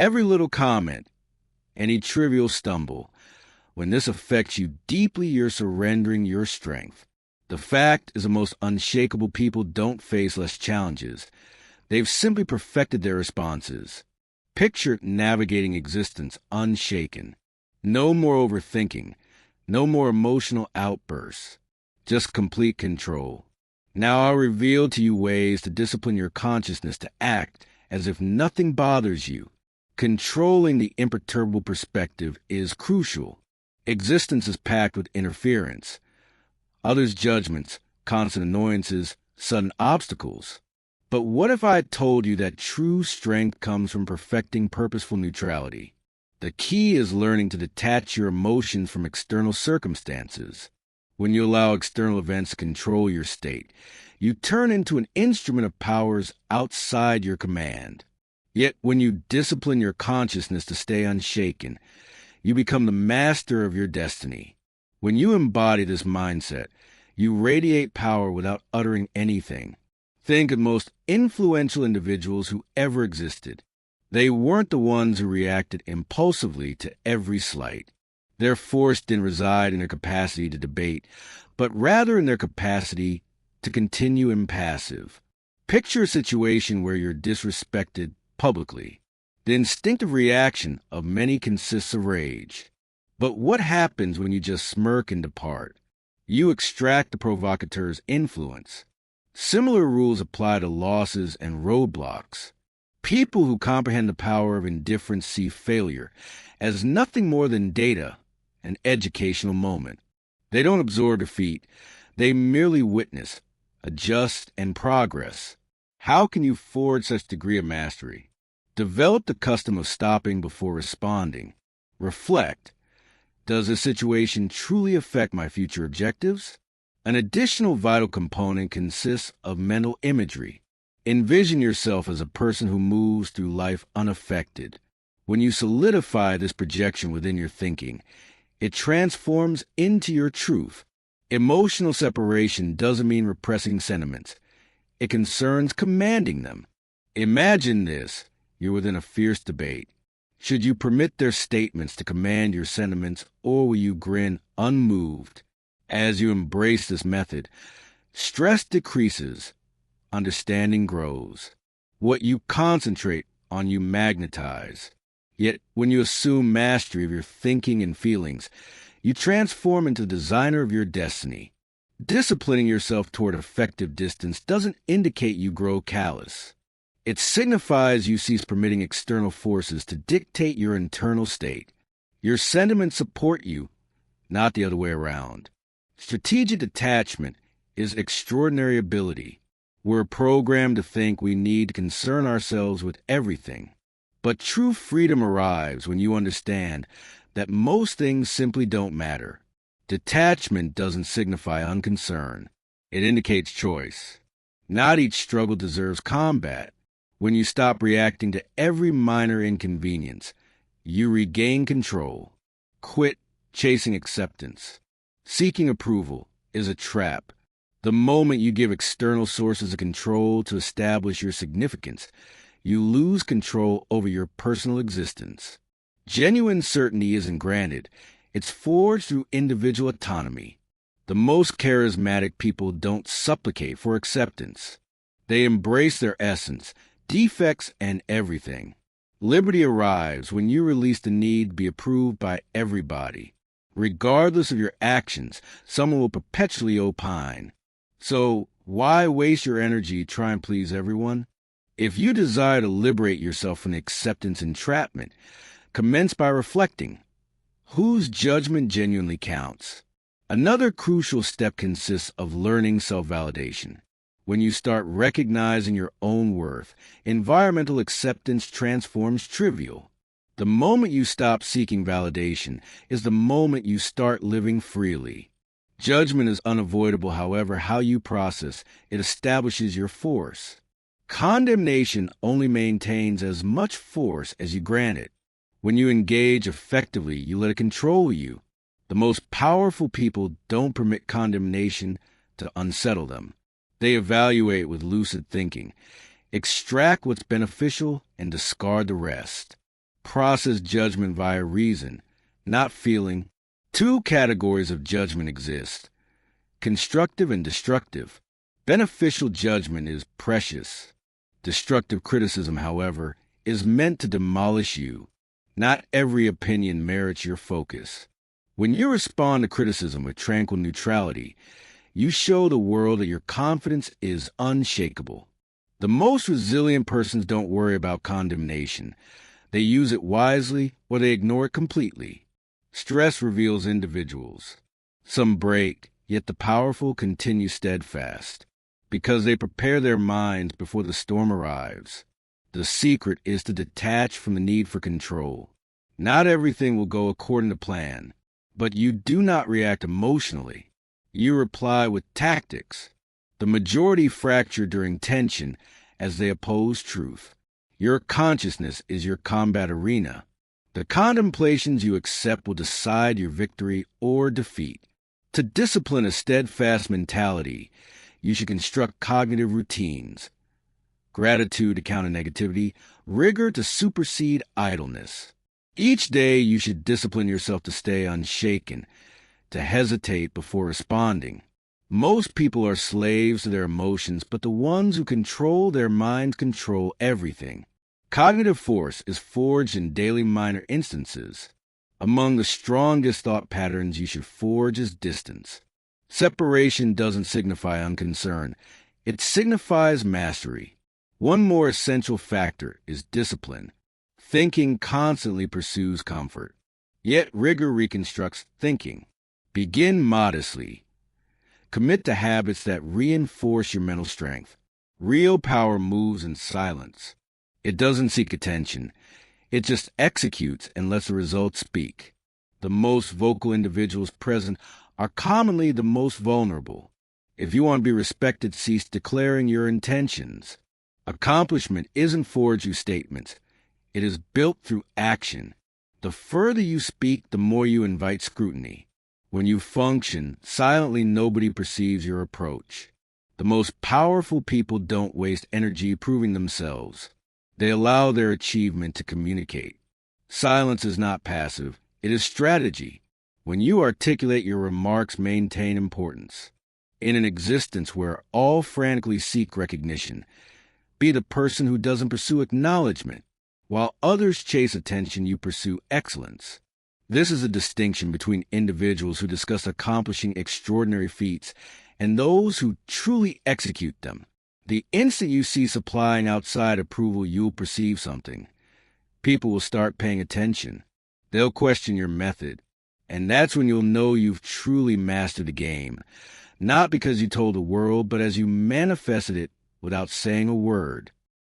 Every little comment, any trivial stumble, when this affects you deeply, you're surrendering your strength. The fact is, the most unshakable people don't face less challenges. They've simply perfected their responses. Picture navigating existence unshaken. No more overthinking. No more emotional outbursts. Just complete control. Now I'll reveal to you ways to discipline your consciousness to act as if nothing bothers you. Controlling the imperturbable perspective is crucial. Existence is packed with interference, others' judgments, constant annoyances, sudden obstacles. But what if I told you that true strength comes from perfecting purposeful neutrality? The key is learning to detach your emotions from external circumstances. When you allow external events to control your state, you turn into an instrument of powers outside your command. Yet when you discipline your consciousness to stay unshaken, you become the master of your destiny. When you embody this mindset, you radiate power without uttering anything. Think of the most influential individuals who ever existed. They weren't the ones who reacted impulsively to every slight. Their force didn't reside in their capacity to debate, but rather in their capacity to continue impassive. Picture a situation where you're disrespected publicly. The instinctive reaction of many consists of rage. But what happens when you just smirk and depart? You extract the provocateur's influence. Similar rules apply to losses and roadblocks. People who comprehend the power of indifference see failure as nothing more than data, an educational moment. They don't absorb defeat. They merely witness, adjust, and progress. How can you forge such degree of mastery? Develop the custom of stopping before responding. Reflect. Does this situation truly affect my future objectives? An additional vital component consists of mental imagery. Envision yourself as a person who moves through life unaffected. When you solidify this projection within your thinking, it transforms into your truth. Emotional separation doesn't mean repressing sentiments. It concerns commanding them. Imagine this. You're within a fierce debate. Should you permit their statements to command your sentiments, or will you grin unmoved? As you embrace this method, stress decreases, understanding grows. What you concentrate on, you magnetize. Yet, when you assume mastery of your thinking and feelings, you transform into the designer of your destiny. Disciplining yourself toward effective distance doesn't indicate you grow callous. It signifies you cease permitting external forces to dictate your internal state. Your sentiments support you, not the other way around. Strategic detachment is extraordinary ability. We're programmed to think we need to concern ourselves with everything. But true freedom arrives when you understand that most things simply don't matter. Detachment doesn't signify unconcern. It indicates choice. Not each struggle deserves combat. When you stop reacting to every minor inconvenience, you regain control. Quit chasing acceptance. Seeking approval is a trap. The moment you give external sources of control to establish your significance, you lose control over your personal existence. Genuine certainty isn't granted. It's forged through individual autonomy. The most charismatic people don't supplicate for acceptance. They embrace their essence, defects, and everything. Liberty arrives when you release the need to be approved by everybody. Regardless of your actions, someone will perpetually opine. So, why waste your energy trying to please everyone? If you desire to liberate yourself from the acceptance entrapment, commence by reflecting. Whose judgment genuinely counts? Another crucial step consists of learning self-validation. When you start recognizing your own worth, environmental acceptance transforms trivial. The moment you stop seeking validation is the moment you start living freely. Judgment is unavoidable, however, how you process it establishes your force. Condemnation only maintains as much force as you grant it. When you engage effectively, you let it control you. The most powerful people don't permit condemnation to unsettle them. They evaluate with lucid thinking, extract what's beneficial, and discard the rest. Process judgment via reason, not feeling. Two categories of judgment exist: constructive and destructive. Beneficial judgment is precious. Destructive criticism, however, is meant to demolish you. Not every opinion merits your focus. When you respond to criticism with tranquil neutrality, you show the world that your confidence is unshakable. The most resilient persons don't worry about condemnation. They use it wisely or they ignore it completely. Stress reveals individuals. Some break, yet the powerful continue steadfast, because they prepare their minds before the storm arrives. The secret is to detach from the need for control. Not everything will go according to plan, but you do not react emotionally. You reply with tactics. The majority fracture during tension as they oppose truth. Your consciousness is your combat arena. The contemplations you accept will decide your victory or defeat. To discipline a steadfast mentality, you should construct cognitive routines. Gratitude to counter negativity, rigor to supersede idleness. Each day you should discipline yourself to stay unshaken, to hesitate before responding. Most people are slaves to their emotions, but the ones who control their minds control everything. Cognitive force is forged in daily minor instances. Among the strongest thought patterns you should forge is distance. Separation doesn't signify unconcern. It signifies mastery. One more essential factor is discipline. Thinking constantly pursues comfort, yet rigor reconstructs thinking. Begin modestly. Commit to habits that reinforce your mental strength. Real power moves in silence. It doesn't seek attention. It just executes and lets the results speak. The most vocal individuals present are commonly the most vulnerable. If you want to be respected, cease declaring your intentions. Accomplishment isn't forged through statements. It is built through action. The further you speak, the more you invite scrutiny. When you function, silently nobody perceives your approach. The most powerful people don't waste energy proving themselves. They allow their achievement to communicate. Silence is not passive. It is strategy. When you articulate, your remarks maintain importance. In an existence where all frantically seek recognition, be the person who doesn't pursue acknowledgement. While others chase attention, you pursue excellence. This is a distinction between individuals who discuss accomplishing extraordinary feats and those who truly execute them. The instant you cease applying outside approval, you'll perceive something. People will start paying attention. They'll question your method. And that's when you'll know you've truly mastered the game. Not because you told the world, but as you manifested it without saying a word.